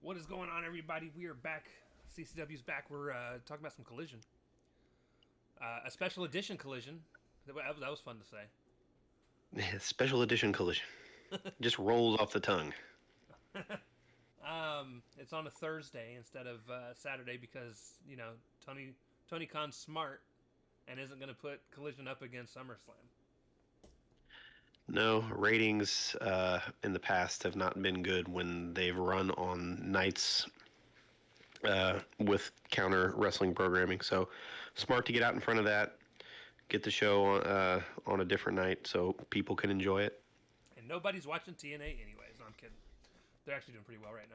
What is going on, everybody? We are back. CCW's back. We're talking about some Collision. A special edition Collision. That was fun to say. Special edition collision. Just rolls off the tongue. It's on a Thursday instead of Saturday because, Tony Khan's smart and isn't going to put Collision up against SummerSlam. No, ratings in the past have not been good when they've run on nights with counter wrestling programming. So smart to get out in front of that, get the show on a different night so people can enjoy it. And nobody's watching TNA anyways. No, I'm kidding. They're actually doing pretty well right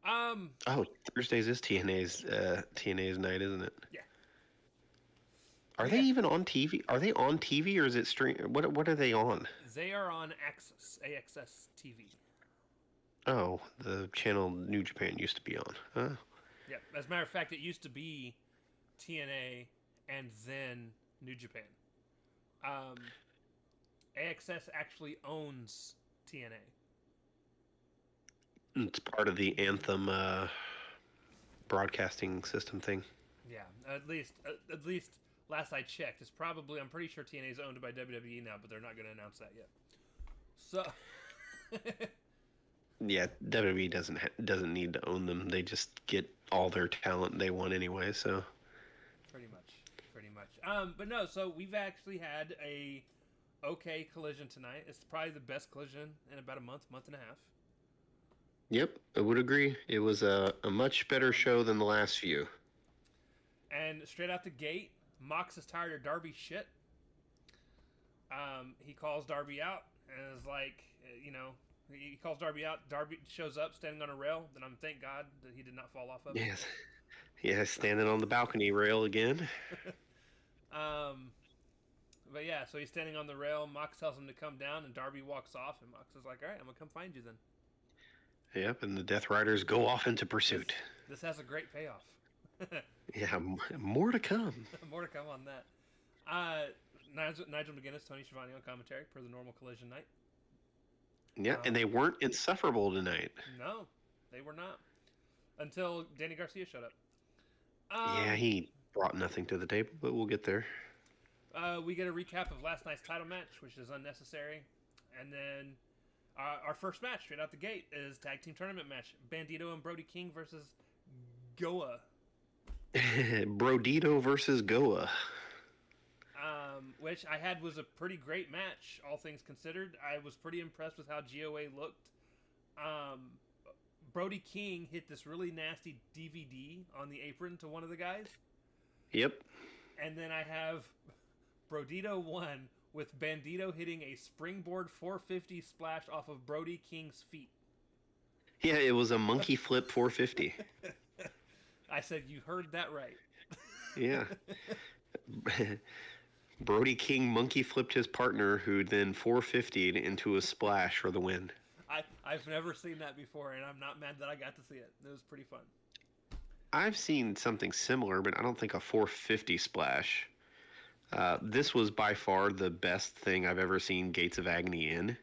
now. Oh, Thursdays is TNA's night, isn't it? Yeah. Are they even on TV? Are they on TV or is it stream? What are they on? They are on AXS TV. Oh, the channel New Japan used to be on. Huh? Yeah. As a matter of fact, it used to be TNA and then New Japan. AXS actually owns TNA. It's part of the Anthem broadcasting system thing. Yeah, at least last I checked, it's probably, I'm pretty sure TNA is owned by WWE now, but they're not going to announce that yet. So Yeah, WWE doesn't need to own them. They just get all their talent they want anyway. So pretty much. But no, so we've actually had a okay Collision tonight. It's probably the best Collision in about a month and a half. yep, I would agree. It was a much better show than the last few. And straight out the gate, Mox is tired of Darby's shit. He calls Darby out and is like, he calls Darby out. Darby shows up standing on a rail. Then I'm thank God that he did not fall off of it. Yes, yeah, standing on the balcony rail again. But yeah, so he's standing on the rail. Mox tells him to come down, and Darby walks off. And Mox is like, "All right, I'm gonna come find you then." Yep, and the Death Riders go off into pursuit. This has a great payoff. Yeah, more to come. More to come on that. Nigel McGuinness, Tony Schiavone on commentary per the normal Collision night. Yeah, and they weren't insufferable tonight. No, they were not until Danny Garcia showed up. Yeah, he brought nothing to the table, but we'll get there. We get a recap of last night's title match, which is unnecessary, and then our first match straight out the gate is tag team tournament match: Bandito and Brody King versus Goa. Brodito versus Goa. Which I had was a pretty great match, all things considered. I was pretty impressed with how GOA looked. Brody King hit this really nasty DVD on the apron to one of the guys. Yep. And then I have Brodito 1 with Bandito hitting a springboard 450 splash off of Brody King's feet. Yeah, it was a monkey flip 450. I said, you heard that right. Yeah. Brody King monkey flipped his partner, who then 450'd into a splash for the win. I've never seen that before, and I'm not mad that I got to see it. It was pretty fun. I've seen something similar, but I don't think a 450 splash. This was by far the best thing I've ever seen Gates of Agony in.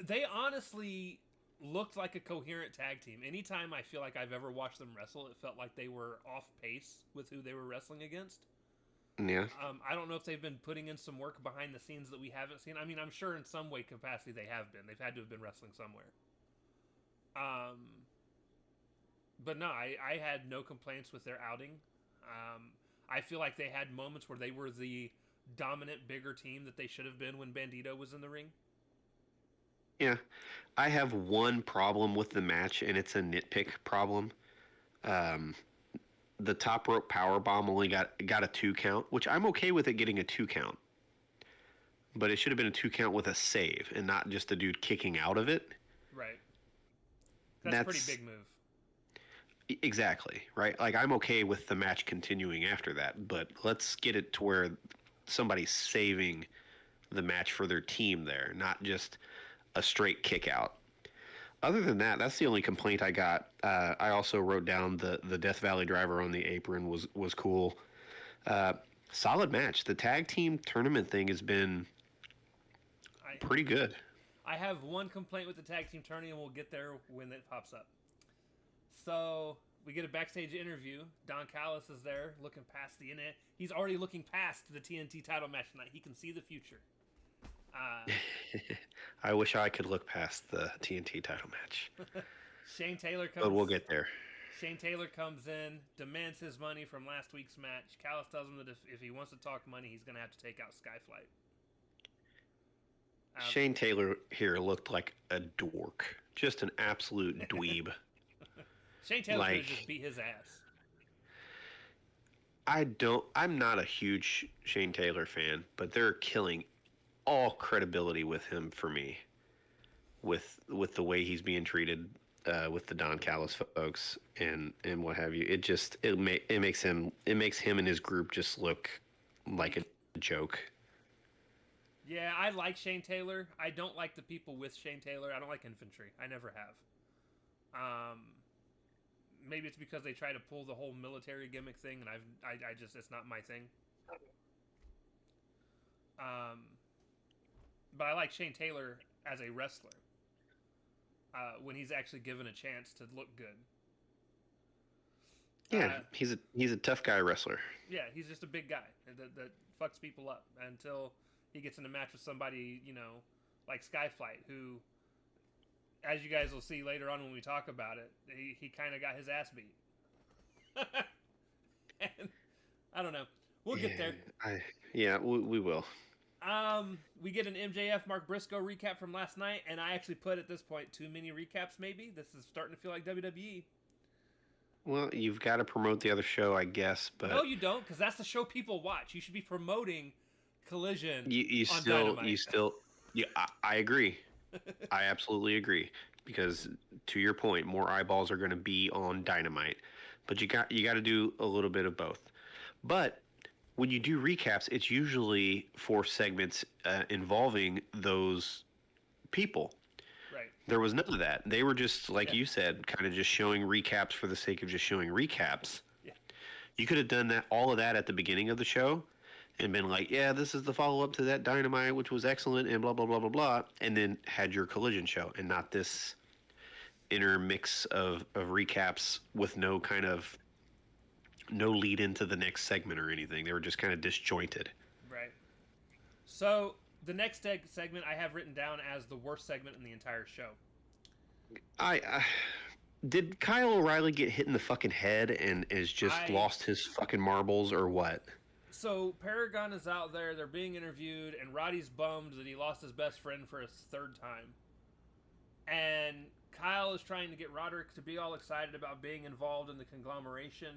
They honestly looked like a coherent tag team. Anytime I feel like I've ever watched them wrestle, it felt like they were off pace with who they were wrestling against. Yeah. I don't know if they've been putting in some work behind the scenes that we haven't seen. I mean, I'm sure in some way capacity they have been. They've had to have been wrestling somewhere. But no, I had no complaints with their outing. I feel like they had moments where they were the dominant, bigger team that they should have been when Bandito was in the ring. Yeah. I have one problem with the match, and it's a nitpick problem. The top rope power bomb only got a 2 count, which I'm okay with it getting a 2 count. But it should have been a 2 count with a save and not just a dude kicking out of it. Right. That's a pretty big move. Exactly, right? Like, I'm okay with the match continuing after that, but let's get it to where somebody's saving the match for their team there, not just a straight kick out. Other than that, that's the only complaint I got. I also wrote down the Death Valley driver on the apron was cool. Solid match. The tag team tournament thing has been pretty good. I have one complaint with the tag team tourney, and we'll get there when it pops up. So we get a backstage interview. Don Callis is there, looking past the internet. He's already looking past the TNT title match tonight. He can see the future. I wish I could look past the TNT title match. Shane Taylor comes. But we'll get there. Shane Taylor comes in, demands his money from last week's match. Callis tells him that if he wants to talk money, he's going to have to take out Skyflight. Shane Taylor here looked like a dork. Just an absolute dweeb. Shane Taylor's going to just beat his ass. I'm not a huge Shane Taylor fan, but they're killing all credibility with him for me. With the way he's being treated with the Don Callis folks and what have you. It makes him and his group just look like a joke. Yeah, I like Shane Taylor. I don't like the people with Shane Taylor. I don't like infantry. I never have. Maybe it's because they try to pull the whole military gimmick thing, and I just it's not my thing. But I like Shane Taylor as a wrestler. When he's actually given a chance to look good. Yeah, he's a tough guy wrestler. Yeah, he's just a big guy that fucks people up until he gets in a match with somebody, like Skyflight, who, as you guys will see later on when we talk about it, he kind of got his ass beat. And I don't know. We'll get there. We will. We get an MJF Mark Briscoe recap from last night, and I actually put at this point too many recaps. Maybe this is starting to feel like WWE. Well, you've got to promote the other show, I guess. But no, you don't, because that's the show people watch. You should be promoting Collision. I agree. I absolutely agree, because to your point, more eyeballs are going to be on Dynamite, but you got to do a little bit of both. But when you do recaps, it's usually for segments involving those people. Right. There was none of that. They were just, like you said, kind of just showing recaps for the sake of just showing recaps. Yeah. You could have done all of that at the beginning of the show and been like, yeah, this is the follow-up to that Dynamite, which was excellent, and blah, blah, blah, blah, blah, and then had your Collision show, and not this intermix of recaps with no lead into the next segment or anything. They were just kind of disjointed. Right. So the next segment I have written down as the worst segment in the entire show. Did Kyle O'Reilly get hit in the fucking head and is just lost his fucking marbles or what? So Paragon is out there, they're being interviewed, and Roddy's bummed that he lost his best friend for a third time. And Kyle is trying to get Roderick to be all excited about being involved in the conglomeration.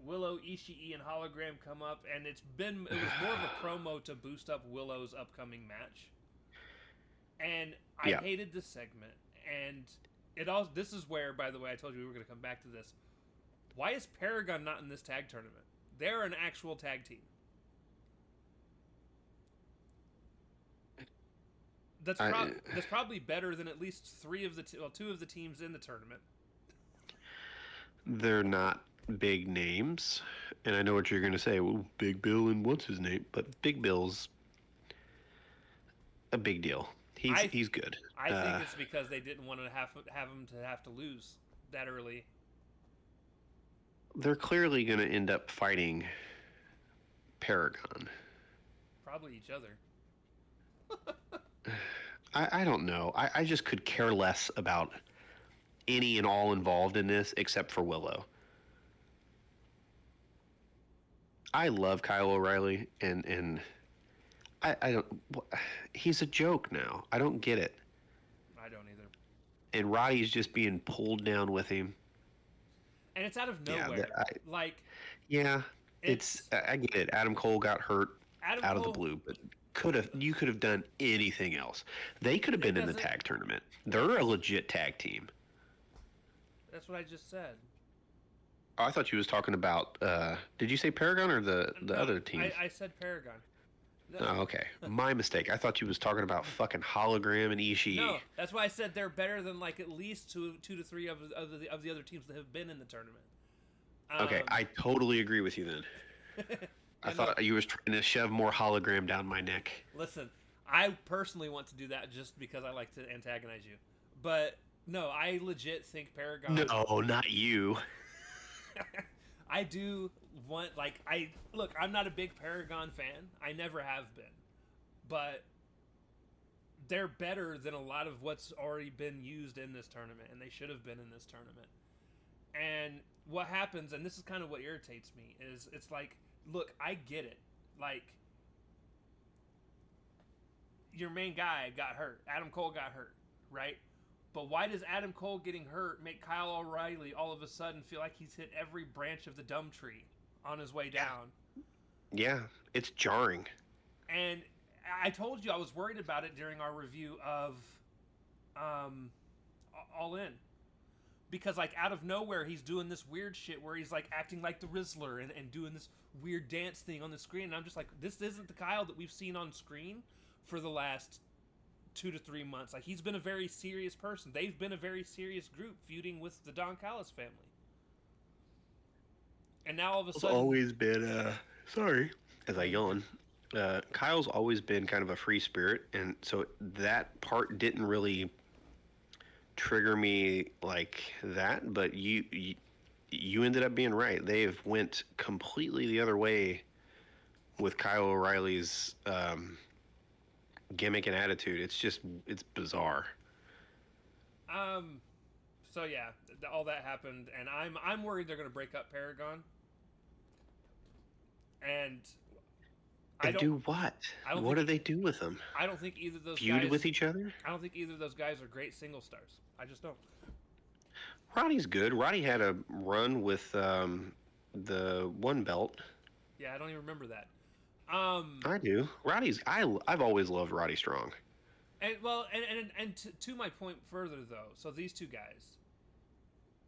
Willow, Ishii, and Hologram come up, and it was more of a promo to boost up Willow's upcoming match. And I hated this segment. And this is where, by the way, I told you we were going to come back to this. Why is Paragon not in this tag tournament? They're an actual tag team. That's probably better than at least two of the teams in the tournament. They're not big names, and I know what you're going to say. Well, Big Bill and what's his name? But Big Bill's a big deal. He's good. I think it's because they didn't want to have him to have to lose that early. They're clearly going to end up fighting Paragon. Probably each other. I don't know. I just could care less about any and all involved in this except for Willow. I love Kyle O'Reilly, and I don't. He's a joke now. I don't get it. I don't either. And Roddy's just being pulled down with him. And it's out of nowhere. I get it. Adam Cole got hurt out of the blue, but you could have done anything else. They could have been in the tag tournament. They're a legit tag team. That's what I just said. Oh, I thought you was talking about. Did you say Paragon or the other team? I said Paragon. No. Oh, okay. My mistake. I thought you was talking about fucking Hologram and Ishii. No, that's why I said they're better than like at least two to three of the other teams that have been in the tournament. Okay, I totally agree with you then. I thought you was trying to shove more Hologram down my neck. Listen, I personally want to do that just because I like to antagonize you. But no, I legit think Paragon. No, not you. I do want look. I'm not a big Paragon fan. I never have been, but they're better than a lot of what's already been used in this tournament, and they should have been in this tournament. And what happens, and this is kind of what irritates me, is it's like, look, I get it. Like, your main guy got hurt. Adam Cole got hurt, right? But why does Adam Cole getting hurt make Kyle O'Reilly all of a sudden feel like he's hit every branch of the dumb tree on his way down? Yeah, it's jarring. And I told you I was worried about it during our review of All In. Because, like, out of nowhere, he's doing this weird shit where he's, like, acting like the Rizzler and doing this weird dance thing on the screen. And I'm just like, this isn't the Kyle that we've seen on screen for the last 2 to 3 months. Like, he's been a very serious person. They've been a very serious group feuding with the Don Callis family. And now all of a sudden... It's always been, sorry, as I yawn. Kyle's always been kind of a free spirit, and so that part didn't really trigger me like that, but you ended up being right. They've went completely the other way with Kyle O'Reilly's gimmick and attitude. It's bizarre. So yeah, all that happened, and I'm worried they're going to break up Paragon. And do what? What do they do with them? I don't think either of those feud guys with each other. I don't think either of those guys are great single stars. I just don't. Roddy's good. Roddy had a run with the one belt. Yeah, I don't even remember that. I do. I've always loved Roddy Strong. And well, and to my point further though, so these two guys,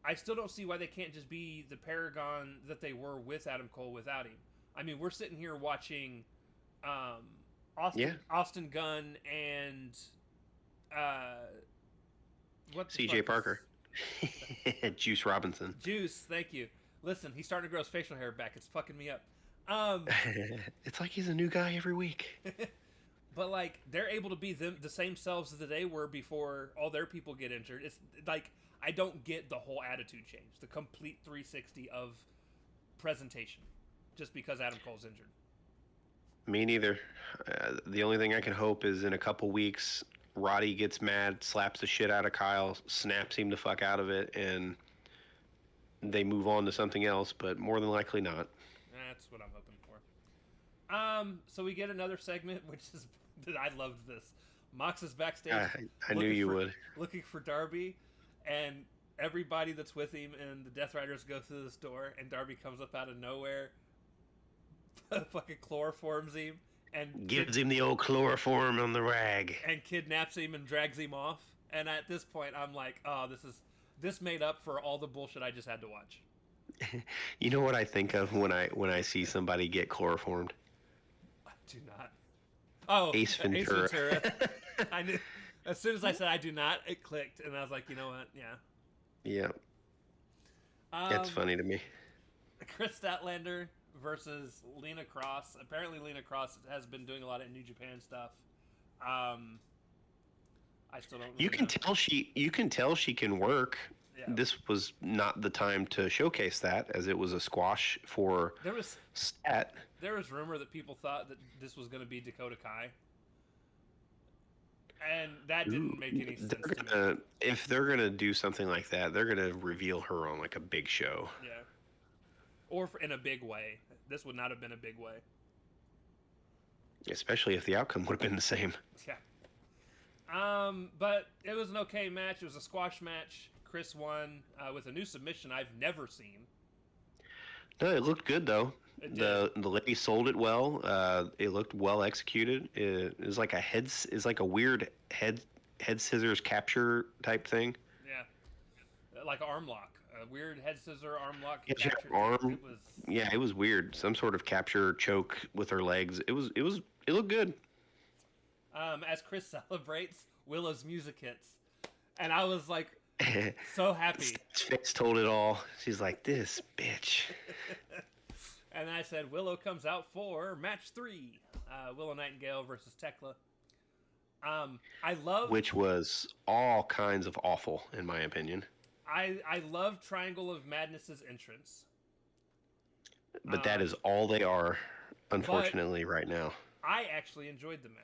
I still don't see why they can't just be the Paragon that they were with Adam Cole without him. I mean, we're sitting here watching Austin Gunn and CJ Parker. Juice Robinson. Juice, thank you. Listen, he's starting to grow his facial hair back. It's fucking me up. It's like he's a new guy every week. But like, they're able to be the same selves that they were before all their people get injured. It's like, I don't get the whole attitude change, the complete 360 of presentation, just because Adam Cole's injured. Me neither. The only thing I can hope is in a couple weeks, Roddy gets mad, slaps the shit out of Kyle, snaps him the fuck out of it, and they move on to something else, but more than likely not. That's what I'm hoping for. So we get another segment, which is, I loved this. Mox is backstage. I knew you would. Looking for Darby, and everybody that's with him and the Death Riders go through this door, and Darby comes up out of nowhere, fucking chloroforms him, and gives him the old chloroform on the rag, and kidnaps him and drags him off. And at this point, I'm like, oh, this made up for all the bullshit I just had to watch. You know what I think of when I see somebody get chloroformed? I do not. Oh, Ace Ventura. Ace Ventura. I knew. As soon as I said I do not, it clicked, and I was like, you know what? Yeah. Yeah. It's funny to me. Chris Statlander versus Lena Cross. Apparently, Lena Cross has been doing a lot of New Japan stuff. I still don't. Really You can tell she can work. Yeah. This was not the time to showcase that, as it was a squash for Stat. There was rumor that people thought that this was going to be Dakota Kai. And that didn't make any sense to me. If they're going to do something like that, they're going to reveal her on like a big show. Yeah. Or in a big way. This would not have been a big way. Especially if the outcome would have been the same. Yeah. But it was an okay match. It was a squash match. Chris won with a new submission I've never seen. No, it looked good though. The lady sold it well. It looked well executed. It was like a weird head scissors capture type thing. Yeah, like an arm lock, a weird head scissor arm lock. It was weird. Some sort of capture choke with her legs. It looked good. As Chris celebrates, Willow's music hits, and I was like, so happy. Fitz told it all. She's like, this bitch. And I said, Willow comes out for match 3. Willow Nightingale versus Tekla. I love which was all kinds of awful, in my opinion. I love Triangle of Madness's entrance. But that is all they are, But unfortunately, right now. I actually enjoyed the match.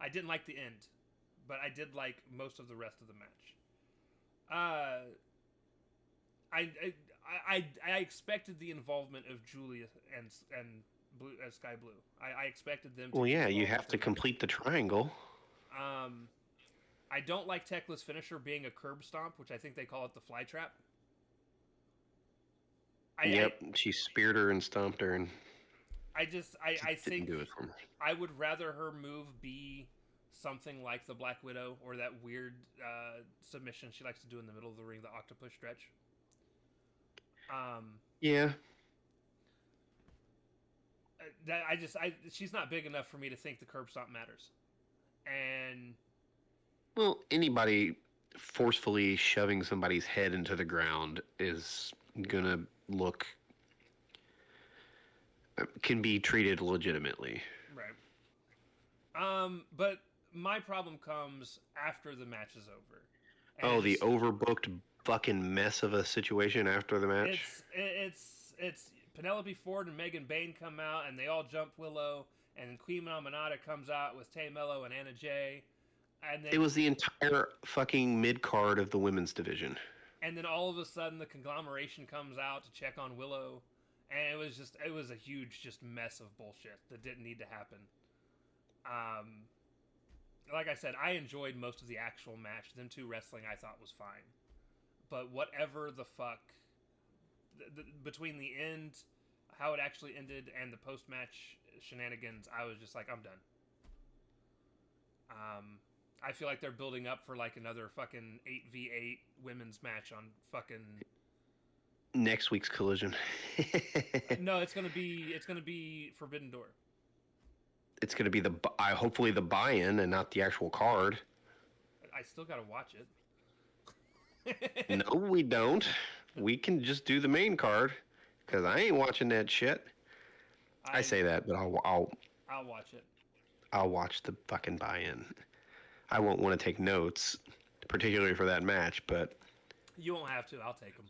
I didn't like the end, but I did like most of the rest of the match. I expected the involvement of Julia and Blue Sky Blue. I expected them to. Well, get yeah, you involved have to within complete the triangle. I don't like Tekla's finisher being a curb stomp, which I think they call it the fly trap. Yep, she speared her and stomped her, and I think didn't do it for me. I would rather her move be something like the Black Widow or that weird submission she likes to do in the middle of the ring, the octopus stretch. Yeah. She's not big enough for me to think the curb stomp matters. And Well, anybody forcefully shoving somebody's head into the ground is gonna look can be treated legitimately. right. But my problem comes after the match is over. And the overbooked fucking mess of a situation after the match. It's Penelope Ford and Megan Bain come out and they all jump Willow, and Queen Amanada comes out with Tay Mello and Anna Jay. And then, it was the entire fucking mid card of the women's division. And then all of a sudden, the conglomeration comes out to check on Willow, and it was a huge just mess of bullshit that didn't need to happen. Like I said, I enjoyed most of the actual match. Them two wrestling, I thought was fine, but whatever the fuck between the end, how it actually ended, and the post match shenanigans, I was just like, I'm done. I feel like they're building up for like another fucking 8v8 women's match on fucking next week's Collision. No, it's gonna be Forbidden Door. It's gonna be hopefully the buy-in and not the actual card. I still gotta watch it. No, we don't. We can just do the main card because I ain't watching that shit. I say that, but I'll watch it. I'll watch the fucking buy-in. I won't want to take notes, particularly for that match, but you won't have to. I'll take them.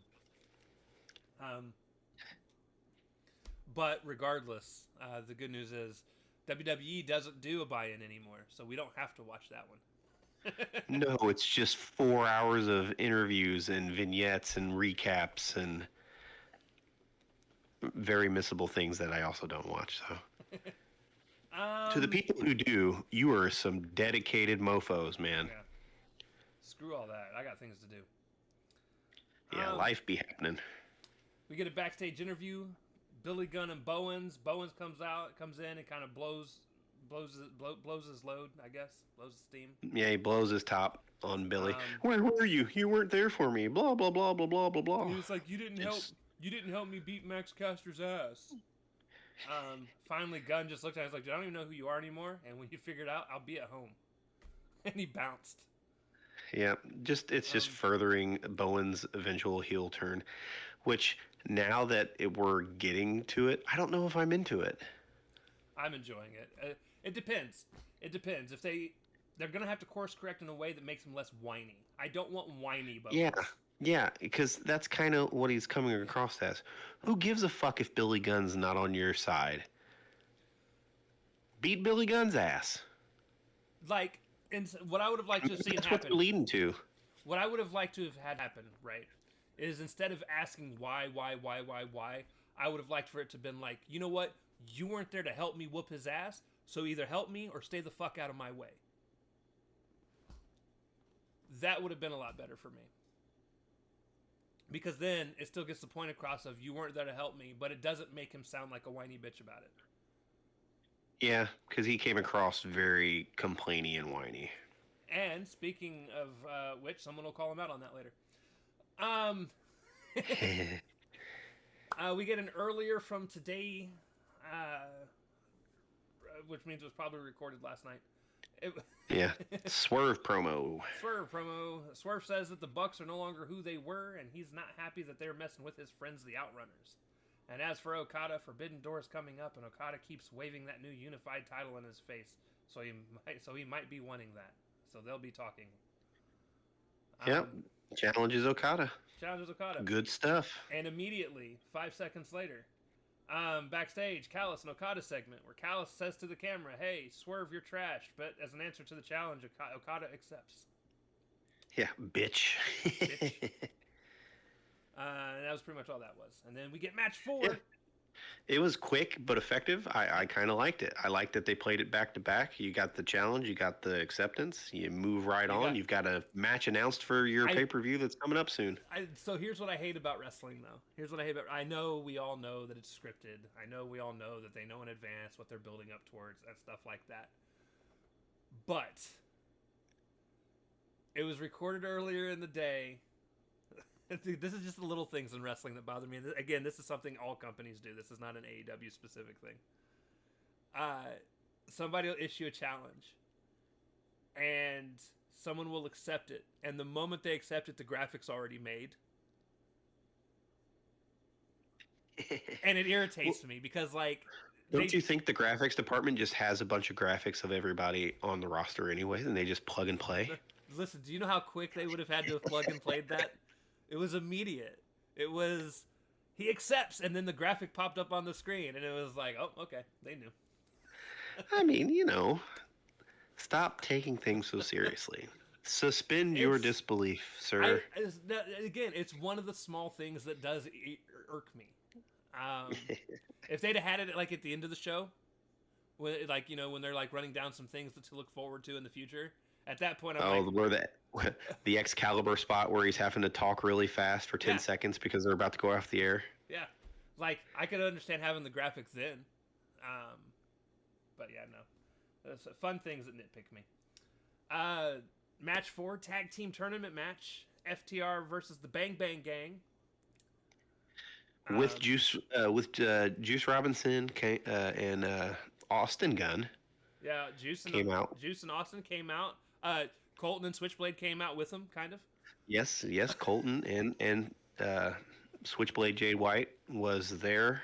But regardless, the good news is WWE doesn't do a buy-in anymore, so we don't have to watch that one. No, it's just 4 hours of interviews and vignettes and recaps and very missable things that I also don't watch. So. To the people who do, you are some dedicated mofos, man. Yeah. Screw all that. I got things to do. Yeah, life be happening. We get a backstage interview. Billy Gunn and Bowens. Bowens comes in and kind of blows his load, I guess. Blows his steam. Yeah, he blows his top on Billy. Where were you? You weren't there for me. Blah blah blah blah blah blah blah. He was like, you didn't help me beat Max Caster's ass. Finally, Gunn just looked at him and was like, I don't even know who you are anymore, and when you figure it out, I'll be at home. And he bounced. Yeah, it's just furthering Bowen's eventual heel turn, which now that we're getting to it, I don't know if I'm into it. I'm enjoying it. It depends. If they're going to have to course correct in a way that makes him less whiny. I don't want whiny Bowens. Yeah, because that's kind of what he's coming across as. Who gives a fuck if Billy Gunn's not on your side? Beat Billy Gunn's ass. Like, and what I would have liked to have seen that's happen. That's what they're leading to. What I would have liked to have had happen, right, is instead of asking why, I would have liked for it to have been like, you know what? You weren't there to help me whoop his ass, so either help me or stay the fuck out of my way. That would have been a lot better for me. Because then it still gets the point across of you weren't there to help me, but it doesn't make him sound like a whiny bitch about it. Yeah, because he came across very complainy and whiny. And speaking of which, someone will call him out on that later. We get an earlier from today, which means it was probably recorded last night. Yeah, Swerve promo. Swerve says that the Bucks are no longer who they were, and he's not happy that they're messing with his friends, the Outrunners. And as for Okada, Forbidden Door is coming up, and Okada keeps waving that new unified title in his face. so he might be wanting that. So they'll be talking. Yep. Challenges Okada. Challenges Okada. Good stuff. And immediately, 5 seconds later, backstage, Callis and Okada segment where Callis says to the camera, "Hey, Swerve, you're trash," but as an answer to the challenge, Okada accepts. Yeah, bitch. Bitch. That was pretty much all that was. And then we get match 4. Yeah. It was quick but effective. I kind of liked it. I liked that they played it back to back. You got the challenge, you got the acceptance, you move right on. You've got a match announced for your pay-per-view that's coming up soon. So here's what I hate about wrestling, though. Here's what I hate about. I know we all know that it's scripted. I know we all know that they know in advance what they're building up towards and stuff like that. But it was recorded earlier in the day. This is just the little things in wrestling that bother me. Again, this is something all companies do. This is not an AEW specific thing. Somebody will issue a challenge, and someone will accept it. And the moment they accept it, the graphics already made. And it irritates me because, like... Don't you think the graphics department just has a bunch of graphics of everybody on the roster anyways, and they just plug and play? Listen, do you know how quick they would have had to have plug and played that? It was immediate. It was, he accepts, and then the graphic popped up on the screen, and it was like, oh, okay, they knew. I mean, stop taking things so seriously. Suspend your disbelief, sir. Again, it's one of the small things that does irk me. If they'd have had it like at the end of the show, when they're like running down some things to look forward to in the future, at that point, the Excalibur spot where he's having to talk really fast for 10 seconds because they're about to go off the air. Yeah, like I could understand having the graphics then, but yeah, no, that's fun things that nitpick me. Match 4, tag team tournament match: FTR versus the Bang Bang Gang. With Juice Robinson and Austin Gunn. Yeah, Juice and Austin came out. Colton and Switchblade came out with them, kind of. Yes, Colton and Switchblade Jay White was there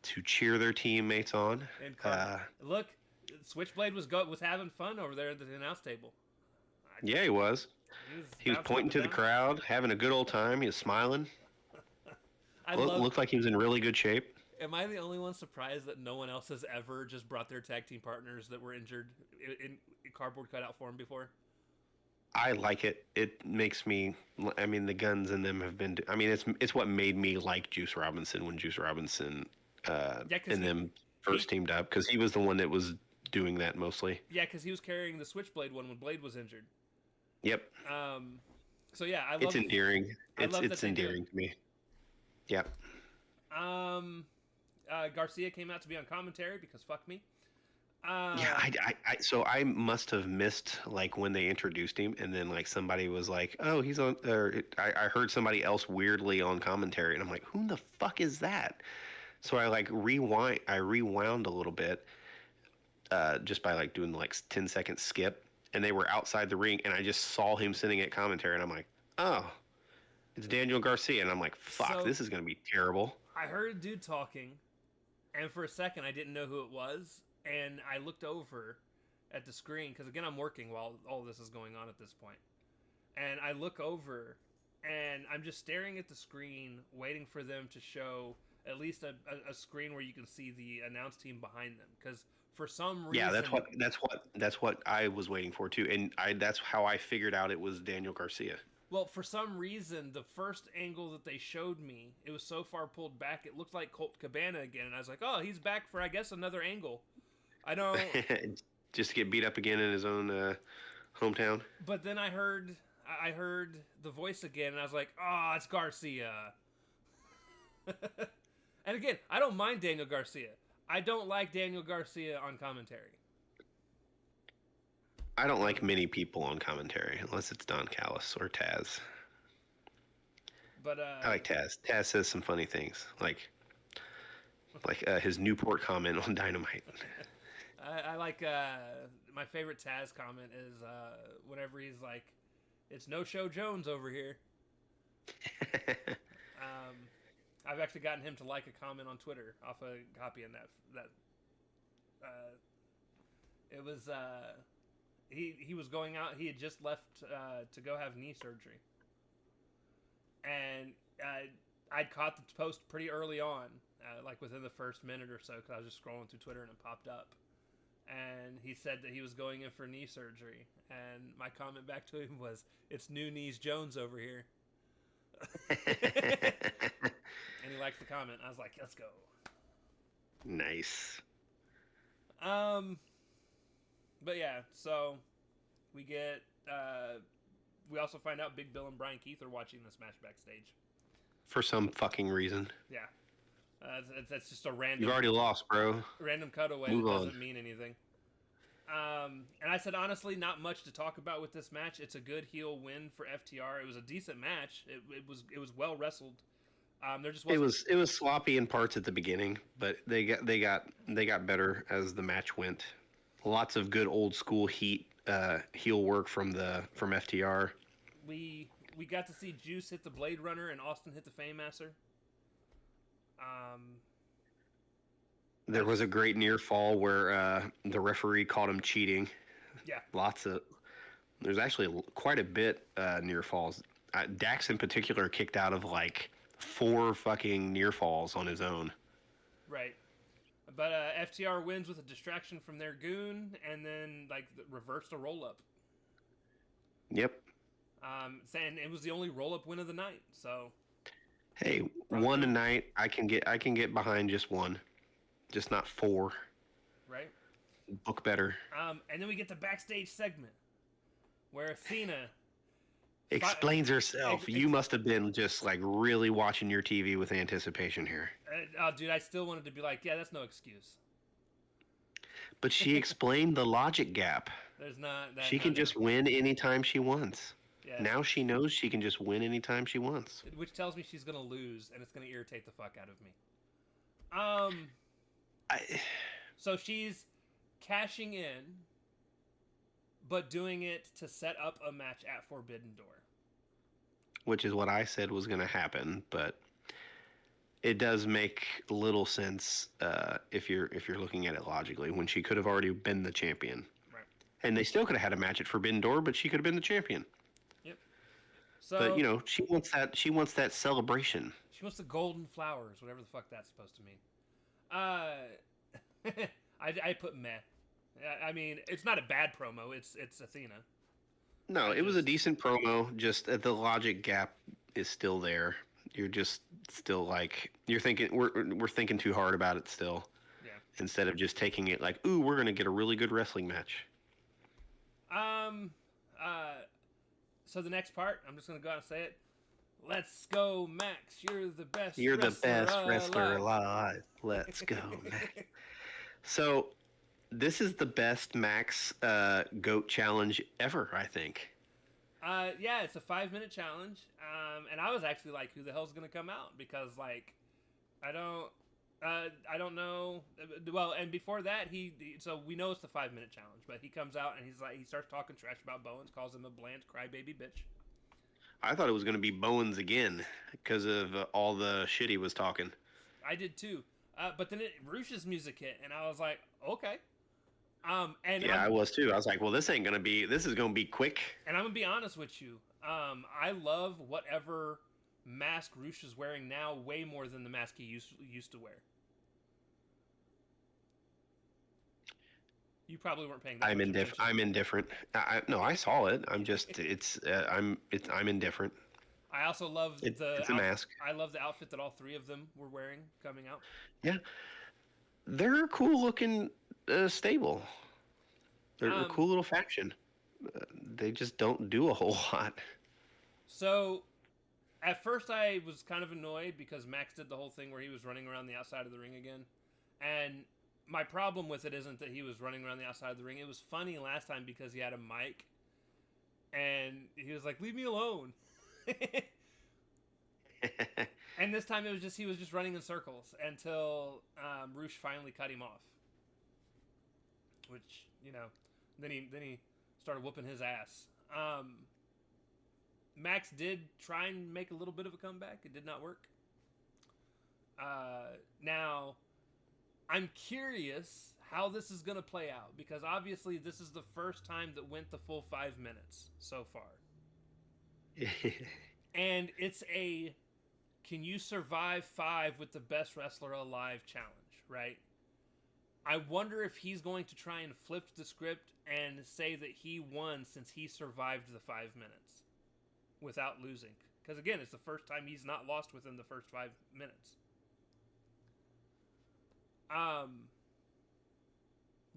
to cheer their teammates on. And look, Switchblade was having fun over there at the announce table. Yeah, he was. He was pointing to the crowd, having a good old time. He was smiling. Looked like he was in really good shape. Am I the only one surprised that no one else has ever just brought their tag team partners that were injured in cardboard cutout form before? I like it. It makes me. I mean, the Guns and them have been. I mean, it's what made me like Juice Robinson when Juice Robinson and them first teamed up, because he was the one that was doing that mostly. Yeah, because he was carrying the Switchblade one when Blade was injured. Yep. So yeah, it's endearing. It's endearing to me. Yep. Garcia came out to be on commentary because fuck me. So I must have missed like when they introduced him, and then like somebody was like, "Oh, he's on." Or I heard somebody else weirdly on commentary, and I'm like, "Who the fuck is that?" So I like rewound a little bit, just by like doing like 10-second skip, and they were outside the ring, and I just saw him sitting at commentary, and I'm like, "Oh, it's Daniel Garcia," and I'm like, "Fuck, this is gonna be terrible." I heard a dude talking, and for a second I didn't know who it was. And I looked over at the screen, because again, I'm working while all this is going on at this point. And I look over, and I'm just staring at the screen, waiting for them to show at least a screen where you can see the announce team behind them. Because for some reason, that's what I was waiting for too, and that's how I figured out it was Daniel Garcia. Well, for some reason, the first angle that they showed me, it was so far pulled back, it looked like Colt Cabana again, and I was like, oh, he's back for, I guess, another angle. I don't... Just to get beat up again in his own hometown. But then I heard the voice again, and I was like, oh, it's Garcia. And again, I don't mind Daniel Garcia. I don't like Daniel Garcia on commentary. I don't like many people on commentary, unless it's Don Callis or Taz. But I like Taz. Taz says some funny things, like his Newport comment on Dynamite. I like my favorite Taz comment is whenever he's like, "It's No Show Jones over here." I've actually gotten him to like a comment on Twitter off a copy in It was he was going out. He had just left to go have knee surgery, and I'd caught the post pretty early on, like within the first minute or so, because I was just scrolling through Twitter and it popped up. And he said that he was going in for knee surgery. And my comment back to him was, "It's New Knees Jones over here." And he liked the comment. I was like, "Let's go." Nice. But yeah, so we get we also find out Big Bill and Brian Keith are watching this match backstage. For some fucking reason. Yeah. That's just a random... You've already lost, bro. Random cutaway that doesn't mean anything. And I said, honestly, not much to talk about with this match. It's a good heel win for FTR. It was a decent match. It was well wrestled. There just wasn't... It was sloppy in parts at the beginning, but they got better as the match went. Lots of good old school heel work from FTR. We got to see Juice hit the Blade Runner and Austin hit the Famemaster. There was a great near fall where the referee caught him cheating. Yeah. There's actually quite a bit near falls. Dax in particular kicked out of like 4 fucking near falls on his own. Right. But FTR wins with a distraction from their goon and then like reversed a roll up. Yep. And it was the only roll up win of the night. So hey, one a night I can get behind just one. Just not 4. Right. Book better. And then we get the backstage segment where Athena explains herself. You must have been just like really watching your TV with anticipation here. Dude, I still wanted to be like, yeah, that's no excuse. But she explained the logic gap. There's not. She can just win anytime she wants. Yeah. Now she knows she can just win anytime she wants. Which tells me she's gonna lose, and it's gonna irritate the fuck out of me. So she's cashing in, but doing it to set up a match at Forbidden Door. Which is what I said was going to happen, but it does make little sense if you're looking at it logically. When she could have already been the champion, right? And they still could have had a match at Forbidden Door, but she could have been the champion. Yep. So, but you know, she wants that celebration. She wants the golden flowers, whatever the fuck that's supposed to mean. I put meh. I mean, it's not a bad promo. It's Athena. No, it was a decent promo. Just the logic gap is still there. You're just still like you're thinking we're thinking too hard about it still. Yeah. Instead of just taking it like, ooh, we're gonna get a really good wrestling match. So the next part, I'm just gonna go out and say it. Let's go, Max. You're the best. You're the best wrestler alive. Let's go, Max. So, this is the best Max GOAT challenge ever, I think. Yeah, it's a 5-minute challenge. And I was actually like, who the hell's gonna come out? Because like, I don't know. Well, and before that, so we know it's the 5-minute challenge, but he comes out and he's like, he starts talking trash about Bowens, calls him a bland crybaby bitch. I thought it was going to be Bowens again because of all the shit he was talking. I did too. But then Rush's music hit, and I was like, okay. And yeah, I was too. I was like, well, this is going to be quick. And I'm going to be honest with you. I love whatever mask Rush is wearing now way more than the mask he used to wear. You probably weren't paying that I'm indifferent. I'm indifferent. No, I saw it. I'm just I'm indifferent. I also love it's a mask. I love the outfit that all 3 of them were wearing coming out. Yeah, they're a cool looking stable. They're a cool little faction. They just don't do a whole lot. So, at first I was kind of annoyed because Max did the whole thing where he was running around the outside of the ring again, and my problem with it isn't that he was running around the outside of the ring. It was funny last time because he had a mic, and he was like, "Leave me alone." And this time he was just running in circles until Rush finally cut him off. Which, you know, then he started whooping his ass. Max did try and make a little bit of a comeback. It did not work. Now, I'm curious how this is going to play out, because obviously this is the first time that went the full 5 minutes so far. And it's a can you survive 5 with the best wrestler alive challenge, right? I wonder if he's going to try and flip the script and say that he won since he survived the 5 minutes without losing. Because again, it's the first time he's not lost within the first 5 minutes.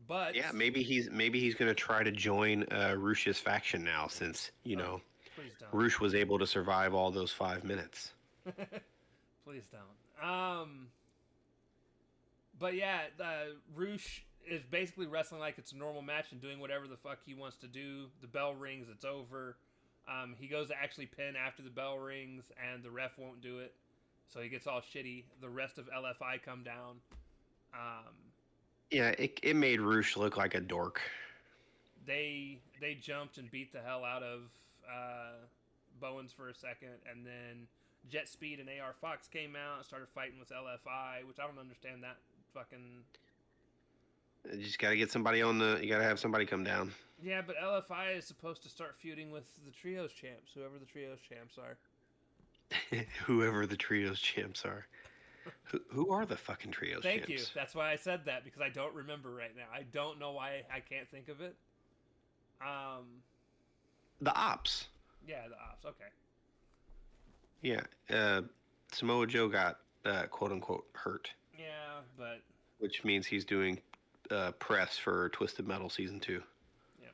But yeah, maybe he's going to try to join Rush's faction now, since please don't. Rush was able to survive all those 5 minutes. Please don't. But yeah, Rush is basically wrestling like it's a normal match and doing whatever the fuck he wants to do. The bell rings, it's over. He goes to actually pin after the bell rings, and the ref won't do it, so he gets all shitty. The rest of LFI come down. Yeah, it made Rush look like a dork. They jumped and beat the hell out of Bowens for a second, and then Jet Speed and AR Fox came out and started fighting with LFI, which I don't understand that fucking... You just gotta get somebody you gotta have somebody come down. Yeah, but LFI is supposed to start feuding with the Trios champs, whoever the Trios champs are. Whoever the Trios champs are. Who are the fucking Trios champs? Thank you. That's why I said that, because I don't remember right now. I don't know why I can't think of it. The Ops. Yeah, the Ops. Okay. Yeah. Samoa Joe got quote unquote hurt. Yeah, but... Which means he's doing press for Twisted Metal Season 2. Yeah.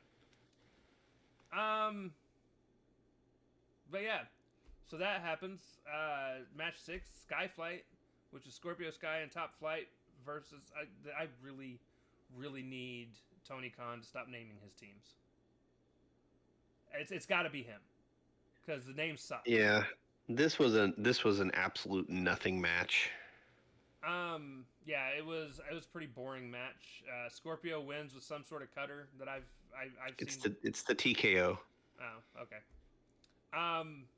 But yeah. So that happens. Match 6, Skyflight, which is Scorpio Sky and Top Flight versus... I really, really need Tony Khan to stop naming his teams. It's got to be him, because the names suck. Yeah. This was an absolute nothing match. Yeah, it was a pretty boring match. Scorpio wins with some sort of cutter that I've seen. It's the TKO. Oh, okay.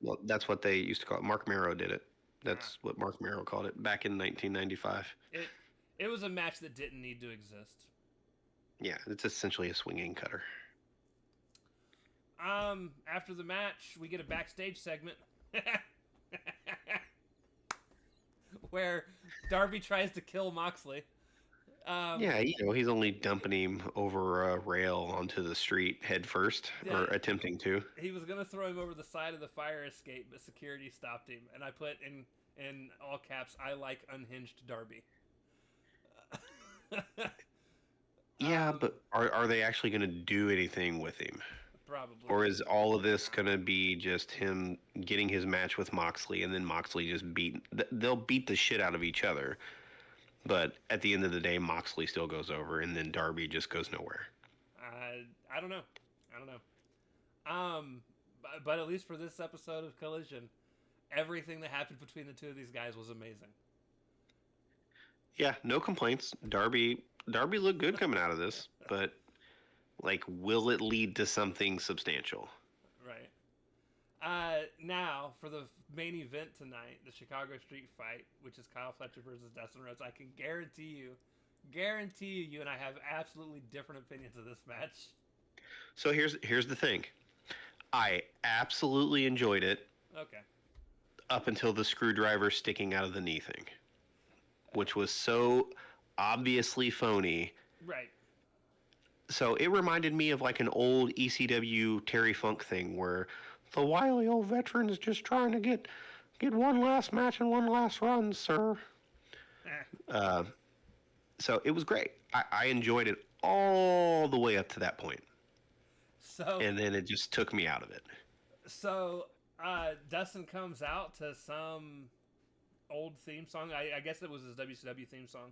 Well, that's what they used to call it. Mark Marrow did it. That's what Mark Marrow called it back in 1995. It was a match that didn't need to exist. Yeah, it's essentially a swinging cutter. After the match, we get a backstage segment where Darby tries to kill Moxley. Yeah, he's only dumping him over a rail onto the street head first, or attempting to. He was going to throw him over the side of the fire escape, but security stopped him. And I put in all caps, I like unhinged Darby. Yeah, but are they actually going to do anything with him? Probably. Or is all of this going to be just him getting his match with Moxley, and then Moxley just they'll beat the shit out of each other. But at the end of the day, Moxley still goes over, and then Darby just goes nowhere. I don't know. But at least for this episode of Collision, everything that happened between the two of these guys was amazing. Yeah, no complaints. Darby looked good coming out of this, but will it lead to something substantial? Right. Now, for the main event tonight, the Chicago Street Fight, which is Kyle Fletcher versus Dustin Rhodes, I can guarantee you and I have absolutely different opinions of this match. So here's the thing. I absolutely enjoyed it. Okay. Up until the screwdriver sticking out of the knee thing, which was so obviously phony. Right. So it reminded me of like an old ECW Terry Funk thing where the wily old veteran is just trying to get one last match and one last run, sir. So it was great. I enjoyed it all the way up to that point. And then it just took me out of it. So Dustin comes out to some old theme song. I guess it was his WCW theme song.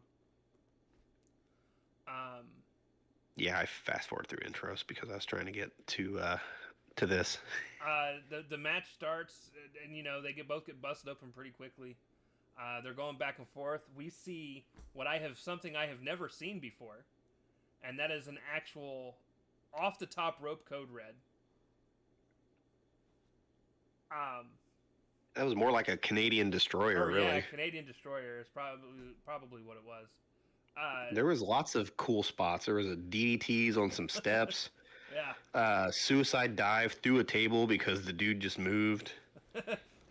Yeah, I fast forward through intros because I was trying to get to this. The match starts, and they both get busted open pretty quickly. They're going back and forth. We see something I have never seen before, and that is an actual off the top rope code red. That was more like a Canadian destroyer, really. Yeah, Canadian destroyer is probably what it was. There was lots of cool spots. There was a DDTs on some steps. Yeah. Suicide dive through a table because the dude just moved.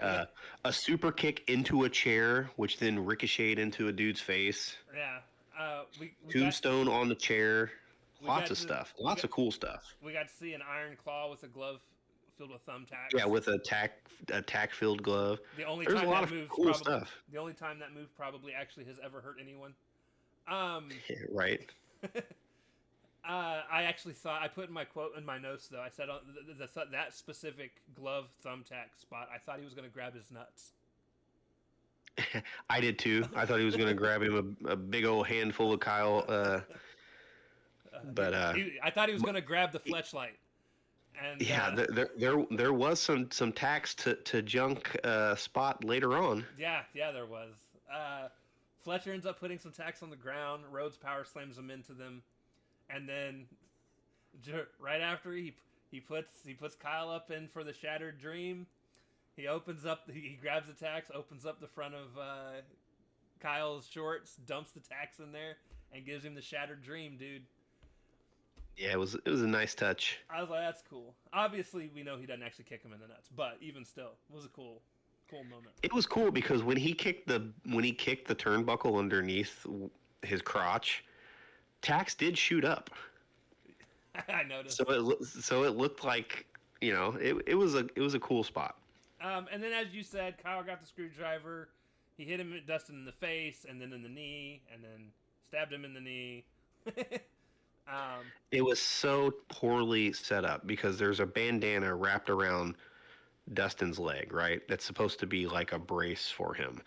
Uh, a super kick into a chair, which then ricocheted into a dude's face. Yeah. We got Tombstone on the chair. we Lots got of to stuff. we Lots got of cool stuff. we got to see an iron claw with a glove filled with thumbtacks. Yeah, with a tack filled glove. The only There's time a lot that of move's cool probably stuff. the only time that move probably actually has ever hurt anyone. Yeah, right. I actually thought I put in my quote in my notes though. I said that specific glove thumbtack spot. I thought he was going to grab his nuts. I did too. I thought he was going to grab him a big old handful of Kyle. But I thought he was going to grab the fleshlight. And yeah, there was some tacks to junk spot later on. Yeah, there was. Fletcher ends up putting some tacks on the ground. Rhodes power slams him into them, and then right after he puts Kyle up in for the Shattered Dream. He grabs the tacks, opens up the front of Kyle's shorts, dumps the tacks in there, and gives him the Shattered Dream, dude. Yeah, it was a nice touch. I was like, that's cool. Obviously, we know he doesn't actually kick him in the nuts, but even still, it was a cool moment. It was cool because when he kicked the turnbuckle underneath his crotch, tacks did shoot up. I noticed. So it looked like, it was a cool spot. And then, as you said, Kyle got the screwdriver. He hit him at Dustin in the face, and then in the knee, and then stabbed him in the knee. It was so poorly set up because there's a bandana wrapped around Dustin's leg, right? That's supposed to be like a brace for him.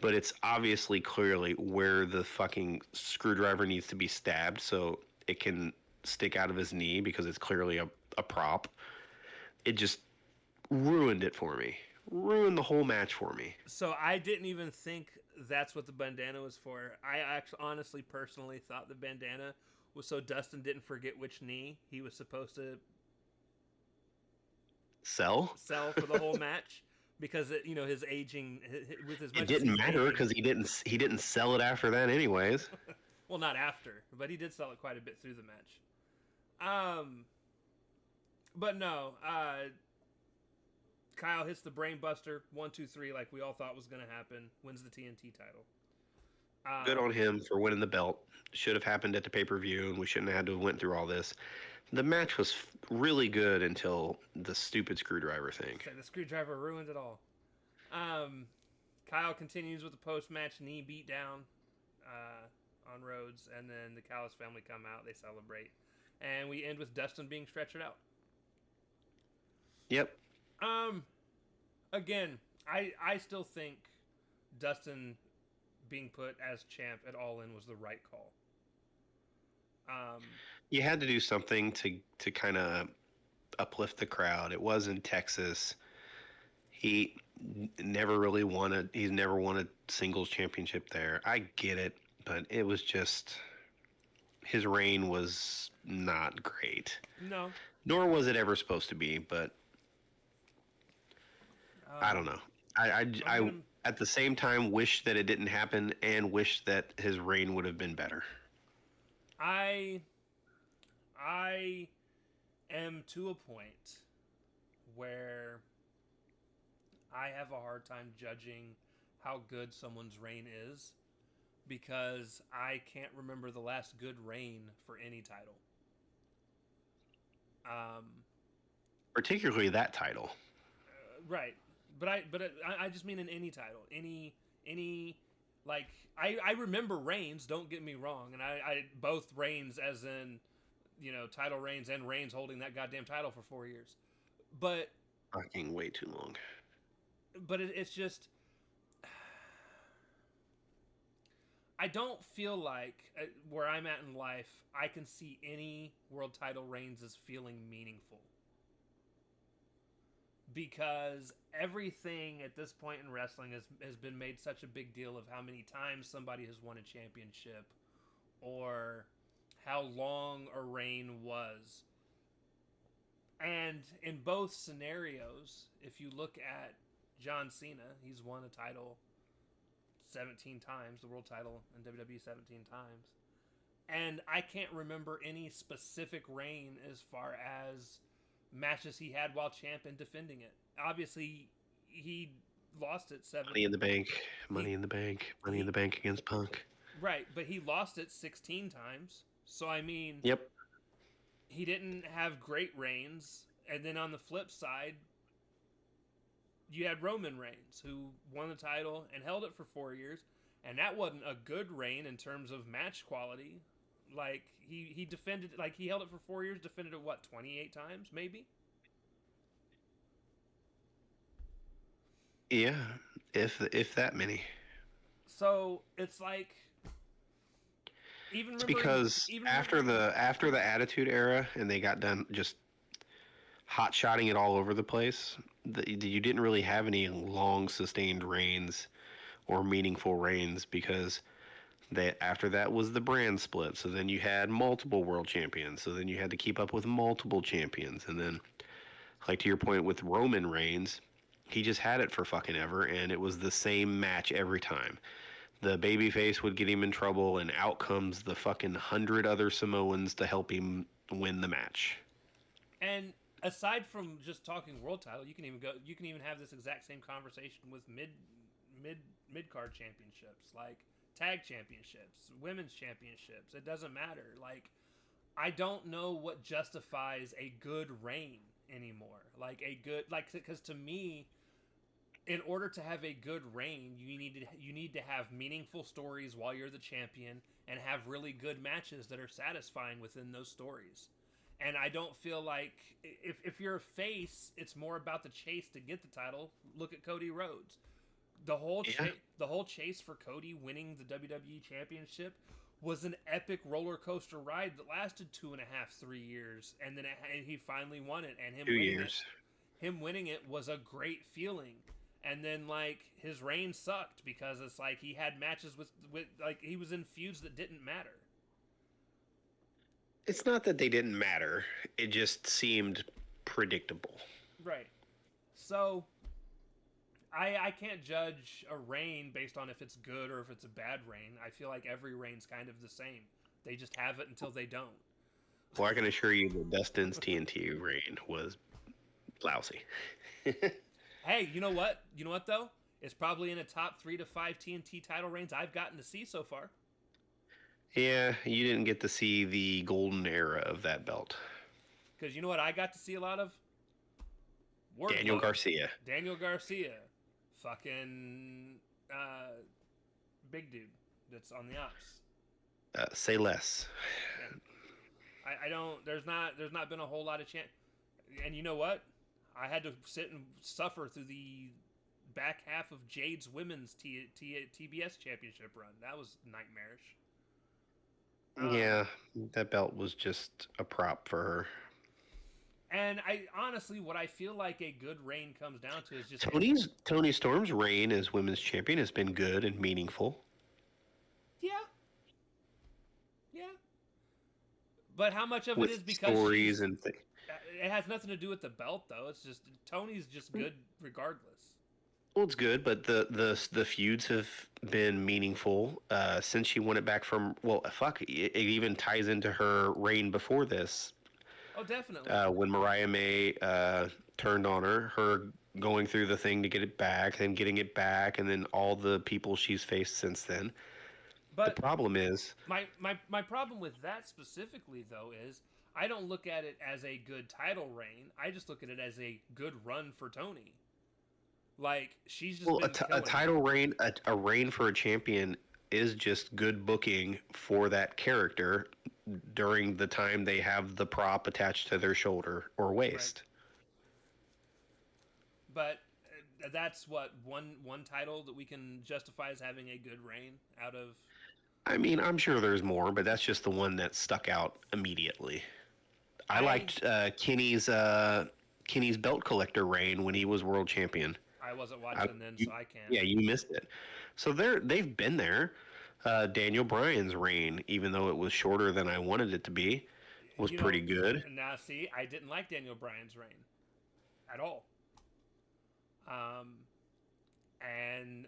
But it's obviously clearly where the fucking screwdriver needs to be stabbed so it can stick out of his knee because it's clearly a prop. It just ruined it for me. Ruined the whole match for me. So I didn't even think that's what the bandana was for. I actually, honestly, personally thought the bandana was so Dustin didn't forget which knee he was supposed to sell for the whole match because his aging with his. It didn't matter because he didn't sell it after that anyways. Well, not after, but he did sell it quite a bit through the match. But no, Kyle hits the brain buster 1, 2, 3 like we all thought was going to happen. Wins the TNT title. Good on him for winning the belt. Should have happened at the pay-per-view, and we shouldn't have had to have went through all this. The match was really good until the stupid screwdriver thing. The screwdriver ruined it all. Kyle continues with the post-match knee beatdown on Rhodes, and then the Callis family come out. They celebrate. And we end with Dustin being stretchered out. Yep. Again, I still think Dustin being put as champ at All In was the right call. You had to do something to kind of uplift the crowd. It was in Texas. He never really won he's never won a singles championship there. I get it, but it was just his reign was not great. No. Nor was it ever supposed to be, but I don't know. I at the same time wish that it didn't happen and wish that his reign would have been better. I am to a point where I have a hard time judging how good someone's reign is because I can't remember the last good reign for any title. Particularly that title. Right. But I just mean in any title. Any like I remember reigns, don't get me wrong, and I both reigns as in, title reigns and Reigns holding that goddamn title for 4 years. But fucking way too long. But it's just I don't feel like where I'm at in life, I can see any world title reigns as feeling meaningful. Because everything at this point in wrestling has been made such a big deal of how many times somebody has won a championship or how long a reign was. And in both scenarios, if you look at John Cena, he's won a title 17 times, the world title in WWE 17 times. And I can't remember any specific reign as far as matches he had while champ and defending it. Obviously, he lost it Money in the Bank, he, Money in the Bank, Money in he the Bank against Punk. right, but he lost it 16 times. So I mean, Yep. he didn't have great reigns. And then on the flip side, you had Roman Reigns, who won the title and held it for 4 years, and that wasn't a good reign in terms of match quality. Like he defended, like he held it for 4 years, defended it 28 times maybe. Yeah, if that many. So it's like It's because even after the Attitude Era and they got done just hot shotting it all over the place, you didn't really have any long sustained reigns or meaningful reigns because that after that was the brand split. So then you had multiple world champions. So then you had to keep up with multiple champions. And then, like to your point with Roman Reigns, he just had it for fucking ever, and it was the same match every time. The babyface would get him in trouble, and out comes the fucking 100 other Samoans to help him win the match. And aside from just talking world title, you can even have this exact same conversation with mid card championships, like tag championships, women's championships. It doesn't matter. Like, I don't know what justifies a good reign anymore. Like a good, like, because to me, in order to have a good reign, you need to have meaningful stories while you're the champion and have really good matches that are satisfying within those stories. And I don't feel like if you're a face, it's more about the chase to get the title. Look at Cody Rhodes. The whole the whole chase for Cody winning the WWE Championship was an epic roller coaster ride that lasted 2.5, 3 years, and then he finally won it. And him winning it was a great feeling. And then like his reign sucked because it's like he had matches with like he was in feuds that didn't matter. It's not that they didn't matter. It just seemed predictable. Right. So I can't judge a reign based on if it's good or if it's a bad reign. I feel like every reign's kind of the same. They just have it until they don't. Well, I can assure you that Dustin's TNT reign was lousy. Hey, you know what? You know what though? It's probably in a top 3 to 5 TNT title reigns I've gotten to see so far. Yeah, you didn't get to see the golden era of that belt. Because you know what I got to see a lot of? Daniel Garcia. Fucking big dude that's on the ops. Say less. Yeah. I don't. There's not been a whole lot of chance. And you know what? I had to sit and suffer through the back half of Jade's women's TBS championship run. That was nightmarish. Yeah, that belt was just a prop for her. And I honestly, what I feel like a good reign comes down to is just Toni Storm's reign as women's champion has been good and meaningful. Yeah. But how much of with it is because stories and things? It has nothing to do with the belt, though. It's just Tony's just good regardless. Well, it's good, but the feuds have been meaningful since she won it back from. Well, fuck, it even ties into her reign before this. Oh, definitely. When Mariah May turned on her going through the thing to get it back, and getting it back, and then all the people she's faced since then. But the problem is my problem with that specifically, though, is I don't look at it as a good title reign. I just look at it as a good run for Toni. Like, she's just a title reign, a reign for a champion is just good booking for that character during the time they have the prop attached to their shoulder or waist. Right. But that's what one title that we can justify as having a good reign out of. I mean, I'm sure there's more, but that's just the one that stuck out immediately. I liked Kenny's belt collector reign when he was world champion. I wasn't watching then, so I can't. Yeah, you missed it. So they've been there. Daniel Bryan's reign, even though it was shorter than I wanted it to be, was pretty good. Now, see, I didn't like Daniel Bryan's reign at all. And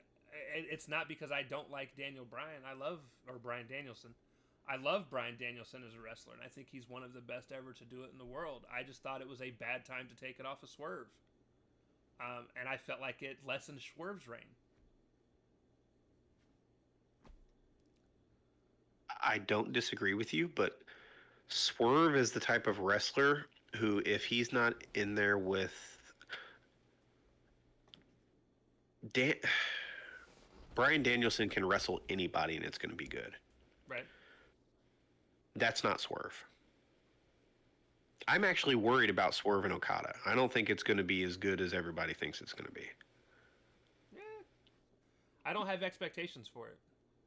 it's not because I don't like Daniel Bryan. Bryan Danielson. I love Bryan Danielson as a wrestler, and I think he's one of the best ever to do it in the world. I just thought it was a bad time to take it off of Swerve. And I felt like it lessened Swerve's reign. I don't disagree with you, but Swerve is the type of wrestler who, if he's not in there with Bryan Danielson, can wrestle anybody and it's going to be good. Right. That's not Swerve. I'm actually worried about Swerve and Okada. I don't think it's going to be as good as everybody thinks it's going to be. Yeah. I don't have expectations for it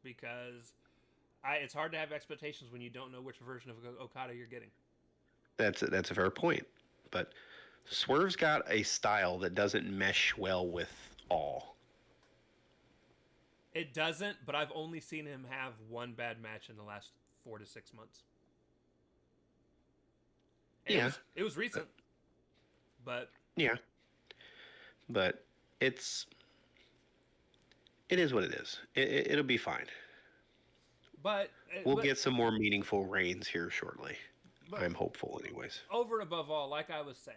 because it's hard to have expectations when you don't know which version of Okada you're getting. That's a fair point. But Swerve's got a style that doesn't mesh well with all. It doesn't, but I've only seen him have one bad match in the last 4 to 6 months. And it was recent, but yeah, but it is what it is. It'll be fine. But we'll get some more meaningful reigns here shortly. I'm hopeful, anyways. Over and above all, like I was saying,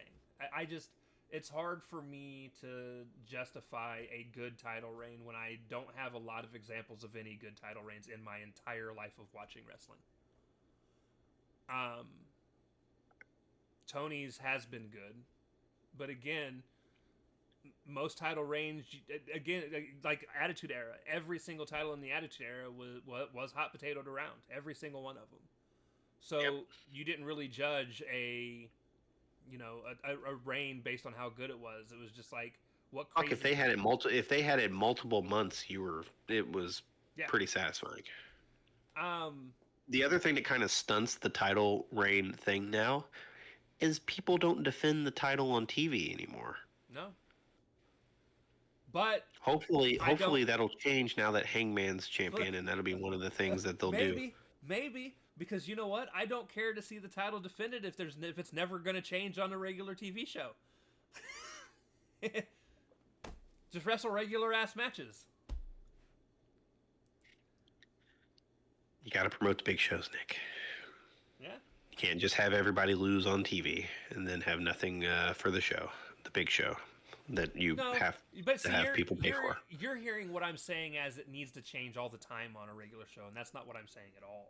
I just it's hard for me to justify a good title reign when I don't have a lot of examples of any good title reigns in my entire life of watching wrestling. Tony's has been good, but again, most title reigns, again, like Attitude Era, every single title in the Attitude Era was hot potatoed around, every single one of them. So you didn't really judge a reign based on how good it was. It was just like what crazy. If they had it multiple months, it was pretty satisfying. The other thing that kind of stunts the title reign thing now is people don't defend the title on TV anymore. No. But hopefully that'll change now that Hangman's champion, and that'll be one of the things that they'll do. Maybe, because you know what? I don't care to see the title defended if it's never going to change on a regular TV show. Just wrestle regular ass matches. You got to promote the big shows, Nick. Yeah. You can't just have everybody lose on TV and then have nothing for the show, the big show that you have to have people pay for. You're hearing what I'm saying as it needs to change all the time on a regular show, and that's not what I'm saying at all.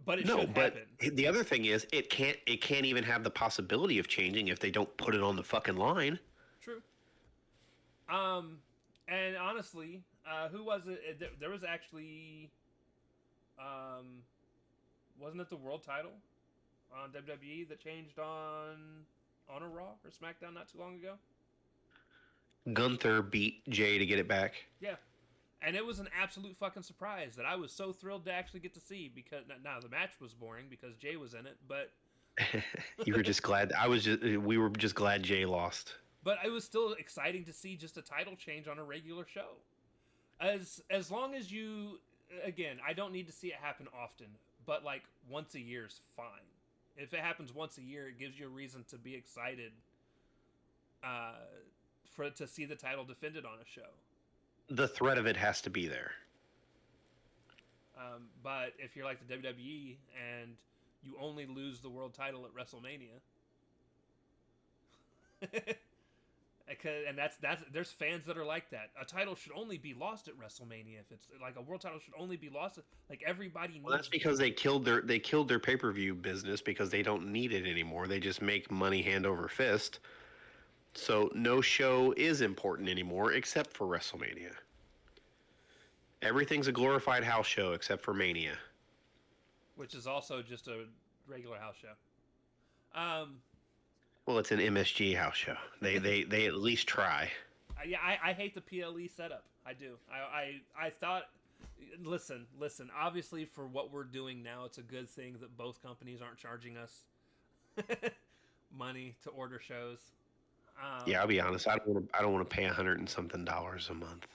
But it should happen. The other thing is it can't even have the possibility of changing if they don't put it on the fucking line. True. And honestly, who was it? There was actually, wasn't it the world title on WWE that changed on a Raw or SmackDown not too long ago? Gunther beat Jay to get it back. Yeah. And it was an absolute fucking surprise that I was so thrilled to actually get to see, because now the match was boring because Jay was in it, but you were just glad. We were just glad Jay lost. But it was still exciting to see just a title change on a regular show. As long as you, again, I don't need to see it happen often, but like once a year is fine. If it happens once a year, it gives you a reason to be excited to see the title defended on a show. The threat of it has to be there. But if you're like the WWE and you only lose the world title at WrestleMania, and that's there's fans that are like that. A title should only be lost at WrestleMania. If it's like a world title should only be lost like everybody needs. Well, that's because they killed their pay-per-view business because they don't need it anymore. They just make money hand over fist. So no show is important anymore except for WrestleMania. Everything's a glorified house show except for Mania, which is also just a regular house show. Well, it's an MSG house show. They at least try. Yeah, I hate the PLE setup. I do. I thought. Listen. Obviously, for what we're doing now, it's a good thing that both companies aren't charging us money to order shows. Yeah, I'll be honest. I don't want to pay $100 and something a month.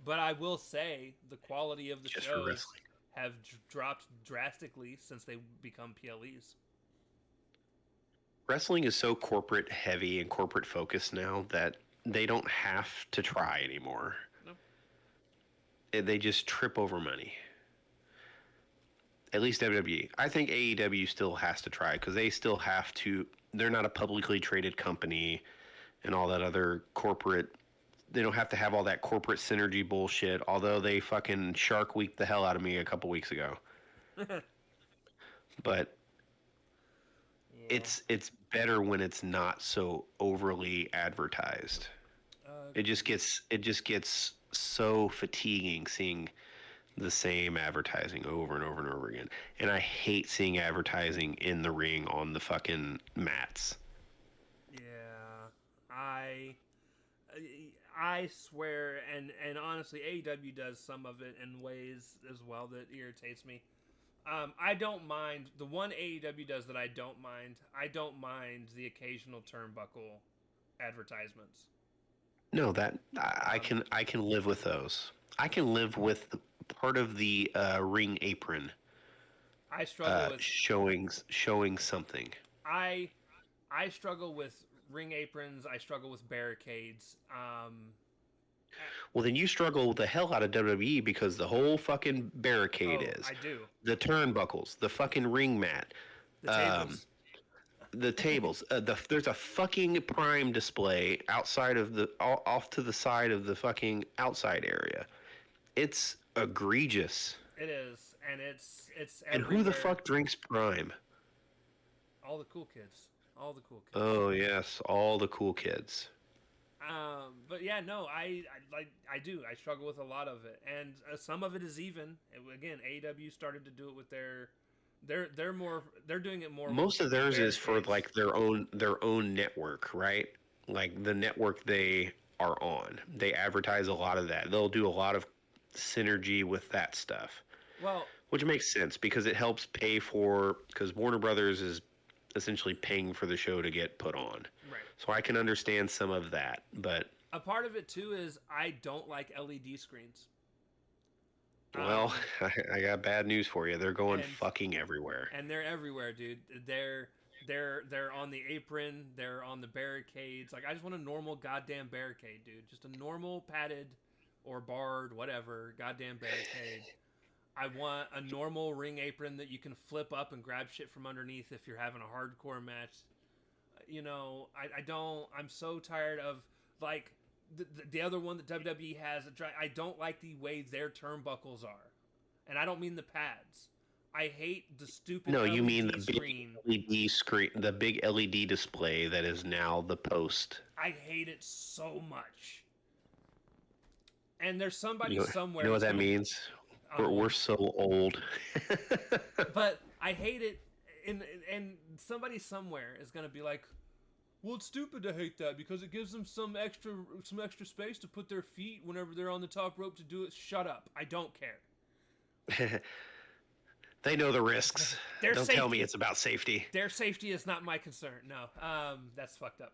But I will say the quality of the shows have dropped drastically since they become PLEs. Wrestling is so corporate heavy and corporate focused now that they don't have to try anymore. No. They just trip over money. At least WWE. I think AEW still has to try because they still have to. They're not a publicly traded company and all that other corporate. They don't have to have all that corporate synergy bullshit. Although they fucking Shark Week the hell out of me a couple weeks ago. But Yeah. it's better when it's not so overly advertised. It just gets so fatiguing seeing the same advertising over and over and over again. And I hate seeing advertising in the ring on the fucking mats. Yeah. I swear, and honestly, AEW does some of it in ways as well that irritates me. I don't mind the one AEW does that I don't mind. I don't mind the occasional turnbuckle advertisements. No, that I can live with those. I can live with part of the ring apron I struggle with showing something. I I struggle with ring aprons. I struggle with barricades. Well, then you struggle the hell out of WWE because the whole fucking barricade Oh, is I do. the turnbuckles, the fucking ring mat, The tables. the tables. There's a fucking Prime display outside of off to the side of the fucking outside area. It's egregious. It is, and it's And everywhere. who the fuck drinks Prime? All the cool kids. All the cool kids. Oh yes, all the cool kids. But yeah, no, I do. I struggle with a lot of it, and some of it is even. Again, AEW started to do it with they're doing it more. Most with of theirs is for barricades. like their own network, right? Like the network they are on. They advertise a lot of that. They'll do a lot of synergy with that stuff, Well, which makes sense because it helps pay for because Warner Brothers is essentially paying for the show to get put on. right. So I can understand some of that, but A part of it too is I don't like LED screens. well, Um, I got bad news for you. They're going and fucking everywhere. and they're everywhere, dude. They're on the apron. They're on the barricades. Like I just want a normal goddamn barricade, dude. Just a normal padded or barred, whatever, goddamn barricade. I want a normal ring apron that you can flip up and grab shit from underneath if you're having a hardcore match. You know, I don't. I'm so tired of like the other one that WWE has. I don't like the way their turnbuckles are, and I don't mean the pads. I hate the stupid No, you mean LED the big screen. LED screen, the big LED display that is now the post. I hate it so much. And there's somebody You know, somewhere. you know what that's that gonna- means? I'm We're old. so old. But I hate it, and somebody somewhere is gonna be like, "Well, it's stupid to hate that because it gives them some extra space to put their feet whenever they're on the top rope to do it." Shut up! I don't care. They know the risks. Their Don't tell safety- me it's about safety. Their safety is not my concern. No, that's fucked up.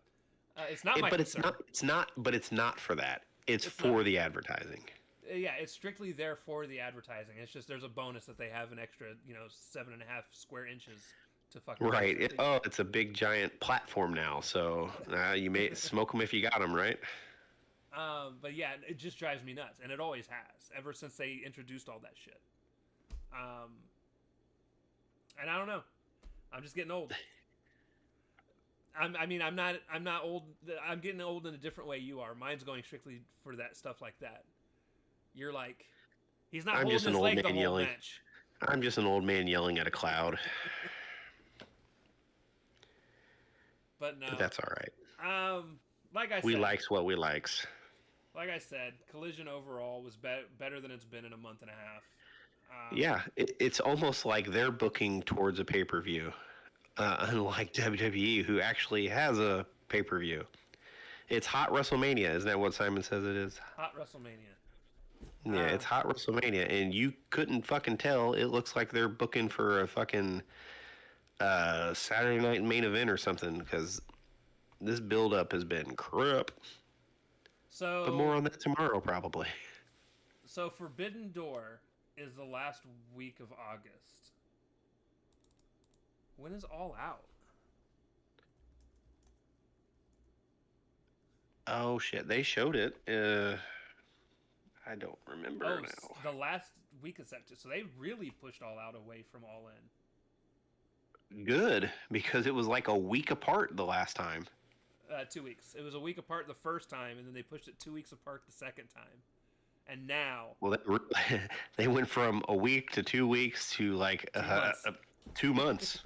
It's not my But concern. it's not. But it's not for that. It's for not. the advertising. Yeah, it's strictly there for the advertising. It's just there's a bonus that they have an extra, 7.5 square inches to fucking Right. It's a big giant platform now. So you may smoke them if you got them, right? But yeah, it just drives me nuts, and it always has ever since they introduced all that shit. And I don't know, I'm just getting old. I'm not old. I'm getting old in a different way you are. Mine's going strictly for that stuff like that. You're like, he's not I'm holding just an his old leg the man whole yelling. match. I'm just an old man yelling at a cloud. But no, But that's all right. Like I said, We likes what we likes. like I said, Collision overall was better than it's been in a month and a half. Yeah, it's almost like they're booking towards a pay-per-view, unlike WWE, who actually has a pay-per-view. It's Hot WrestleMania, isn't that what Simon says it is? Hot WrestleMania. Yeah, it's Hot WrestleMania, and you couldn't fucking tell. It looks like they're booking for a fucking Saturday night main event or something, because this build-up has been crap. So, But more on that tomorrow, probably. So Forbidden Door is the last week of August. When is All Out? Oh shit, they showed it. I don't remember Oh, now. the last week of September. So they really pushed All Out away from All In. Good, because it was like a week apart the last time. 2 weeks. It was a week apart the first time, and then they pushed it 2 weeks apart the second time. And now, Well, they went from a week to 2 weeks to like 2 months. 2 months.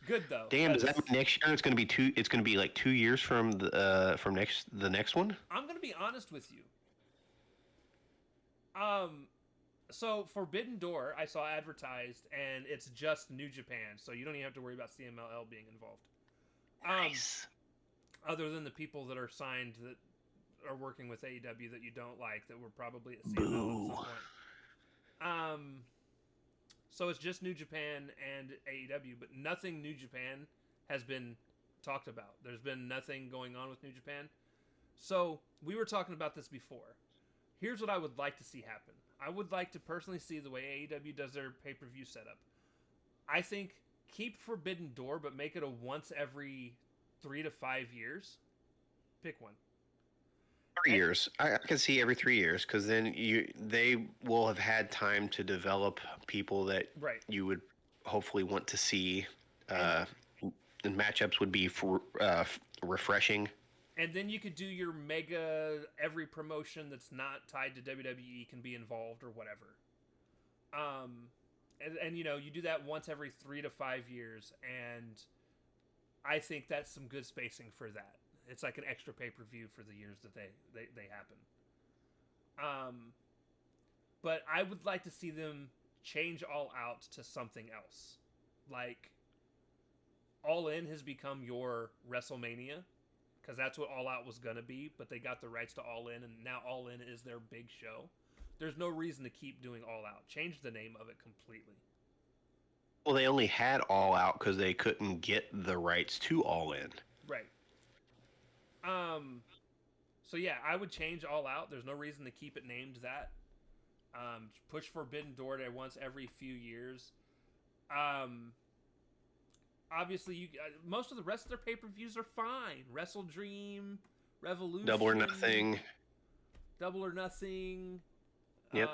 Good though. Damn, does that mean next year it's going to be two? It's going to be like 2 years from the next one. I'm gonna be honest with you. So Forbidden Door, I saw advertised, and it's just New Japan, so you don't even have to worry about CMLL being involved. Nice. Other than the people that are signed that are working with AEW that you don't like, that were probably at CMLL at some point. So it's just New Japan and AEW, but nothing New Japan has been talked about. There's been nothing going on with New Japan. So we were talking about this before. Here's what I would like to see happen. I would like to personally see the way AEW does their pay-per-view setup. I think keep Forbidden Door, but make it a once every 3 to 5 years. Pick one. 3 years. I can see every 3 years, because then they will have had time to develop people that you would hopefully want to see. And matchups would be refreshing. And then you could do your mega, every promotion that's not tied to WWE can be involved or whatever. And you know, you do that once every 3 to 5 years, and I think that's some good spacing for that. It's like an extra pay-per-view for the years that they happen. But I would like to see them change All Out to something else. Like, All In has become your WrestleMania, because that's what All Out was going to be, but they got the rights to All In, and now All In is their big show. There's no reason to keep doing All Out. Change the name of it completely. Well, they only had All Out because they couldn't get the rights to All In. Right. So yeah, I would change All Out. There's no reason to keep it named that. Push Forbidden Door to once every few years. Obviously, most of the rest of their pay-per-views are fine. Wrestle Dream, Revolution, Double or Nothing. Yep.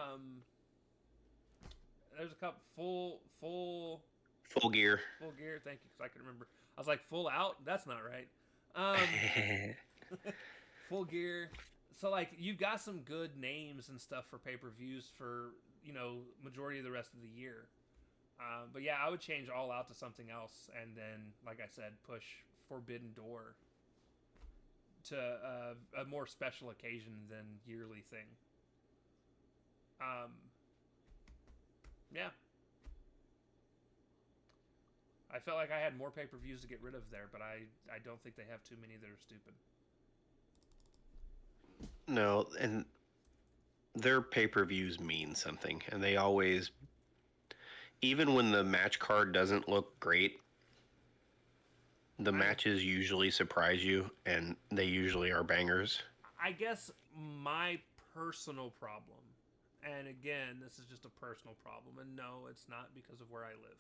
There's a couple full gear. Full Gear. Thank you, because I can remember. I was like, Full Out. That's not right. Full Gear. So like, you've got some good names and stuff for pay-per-views for, you know, majority of the rest of the year. But yeah, I would change All Out to something else, and then, like I said, push Forbidden Door to a more special occasion than yearly thing. Yeah. I felt like I had more pay-per-views to get rid of there, but I don't think they have too many that are stupid. No, and their pay-per-views mean something, and they always, even when the match card doesn't look great, the matches usually surprise you, and they usually are bangers. I guess my personal problem, and again, this is just a personal problem, and no, it's not because of where I live,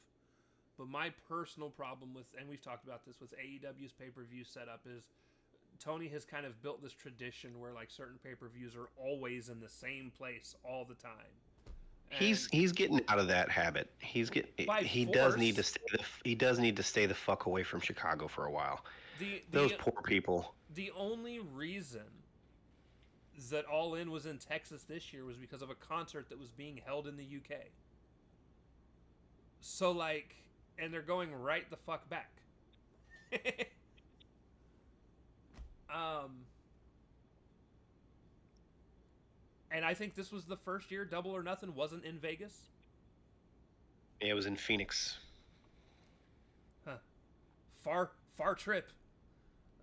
but my personal problem with, and we've talked about this, with AEW's pay-per-view setup is Tony has kind of built this tradition where like certain pay-per-views are always in the same place all the time. And he's getting out of that habit. He does need to stay the fuck away from Chicago for a while. Those poor people. The only reason that All In was in Texas this year was because of a concert that was being held in the UK. So like, and they're going right the fuck back. And I think this was the first year Double or Nothing wasn't in Vegas. Yeah, it was in Phoenix. Huh. Far trip.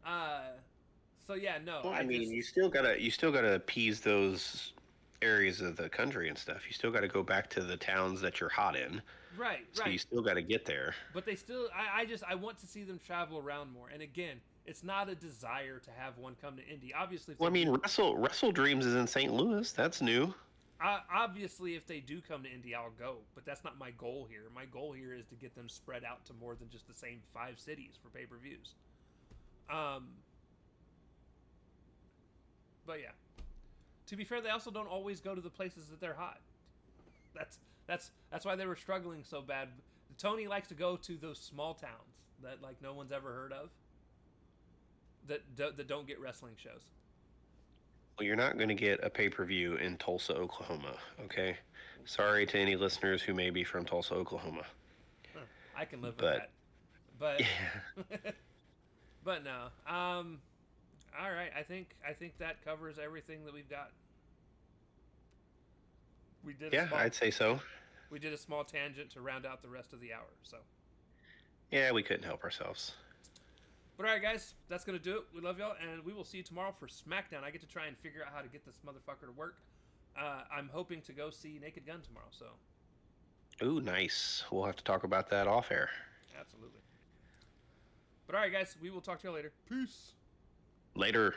So yeah, no. Well, I mean, you still gotta appease those areas of the country and stuff. You still gotta go back to the towns that you're hot in. Right. So you still gotta get there. But they still, I want to see them travel around more. And again, it's not a desire to have one come to Indy. Obviously, well, I mean, Wrestle Dreams is in St. Louis. That's new. Obviously, if they do come to Indy, I'll go. But that's not my goal here. My goal here is to get them spread out to more than just the same 5 cities for But yeah, to be fair, they also don't always go to the places that they're hot. That's why they were struggling so bad. Tony likes to go to those small towns that like no one's ever heard of, that don't get wrestling shows. Well, you're not going to get a pay-per-view in Tulsa, Oklahoma, okay? Sorry to any listeners who may be from Tulsa, Oklahoma. Huh, I can live with that. But yeah. but no. All right, I think that covers everything that we've got. We did I'd say so. We did a small tangent to round out the rest of the hour, so. Yeah, we couldn't help ourselves. But all right, guys, that's going to do it. We love y'all, and we will see you tomorrow for SmackDown. I get to try and figure out how to get this motherfucker to work. I'm hoping to go see Naked Gun tomorrow, so. Ooh, nice. We'll have to talk about that off air. Absolutely. But all right, guys, we will talk to you later. Peace. Later.